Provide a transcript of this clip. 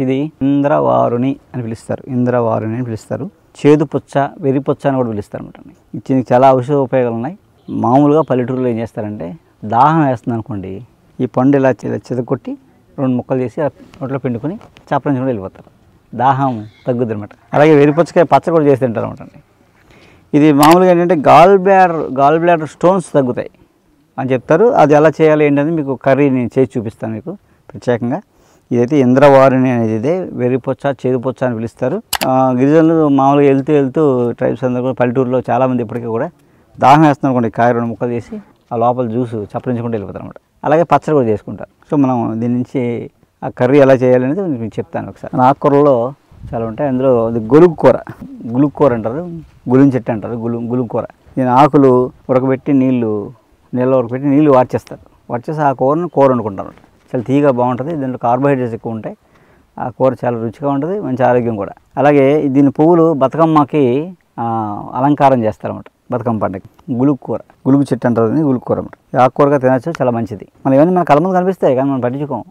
ఇది ఇంద్రవారుని అని పిలుస్తారు. ఇంద్రవారుని అని పిలుస్తారు. చేదుపుచ్చ, వెరిపుచ్చ అని కూడా పిలుస్తారు అనమాట. దీనికి చాలా ఔషధ ఉపయోగాలు ఉన్నాయి. మామూలుగా పల్లెటూరులో ఏం చేస్తారంటే దాహం వేస్తుంది అనుకోండి, ఈ పండు ఇలా చితకొట్టి 2 ముక్కలు చేసి నోట్లో పిండుకొని చప్పరించుకొని వెళ్ళిపోతారు. దాహం తగ్గుద్ది అనమాట. అలాగే వెరిపుచ్చకాయ పచ్చ కూడా చేసి తింటారు అనమాట. ఇది మామూలుగా ఏంటంటే గాల్ బ్లాడర్ స్టోన్స్ తగ్గుతాయి అని చెప్తారు. అది ఎలా చేయాలి ఏంటనేది మీకు కర్రీ నేను చేసి చూపిస్తాను మీకు ప్రత్యేకంగా. ఇదైతే ఇంద్రవారిని అనేది ఇదే. వెరిపుచ్చ, చేదుపుచ్చ అని పిలుస్తారు. గిరిజనులు మామూలుగా వెళ్తూ ట్రైబ్స్ అందరూ కూడా పల్లెటూరులో చాలామంది ఇప్పటికీ కూడా దాహం వేస్తున్నారు అనుకోండి, కాయ 2 ముక్కలు చేసి ఆ లోపల జ్యూస్ చప్పరించుకుంటూ వెళ్ళిపోతారు అనమాట. అలాగే పచ్చడి కూడా చేసుకుంటారు. సో మనం దీని నుంచి ఆ కర్రీ ఎలా చేయాలనేది మీకు చెప్తాను ఒకసారి. ఆకుకూరలో చాలా ఉంటాయి. అందులో అది గులుగు కూర అంటారు, గులిం చెట్టు అంటారు, గులుగు కూర. దీని ఆకులు ఉడకబెట్టి నీళ్ళు ఉడకబెట్టి నీళ్ళు వార్చేసి ఆ కూర వండుకుంటారు. చాలా తీగా బాగుంటుంది. దీంట్లో కార్బోహైడ్రేట్స్ ఎక్కువ ఉంటాయి. ఆ కూర చాలా రుచిగా ఉంటుంది, మంచి ఆరోగ్యం కూడా. అలాగే దీని పువ్వులు బతుకమ్మకి అలంకారం చేస్తారన్నమాట. బతుకమ్మ పండుగ గులుగు చెట్టు అంటారు, గులుగు కూర అన్నమాట. ఆకుకూరగా తినచ్చు, చాలా మంచిది. మనం ఇవన్నీ మన కళ్ళ ముందు కనిపిస్తాయి కానీ మనం పట్టించుకోం.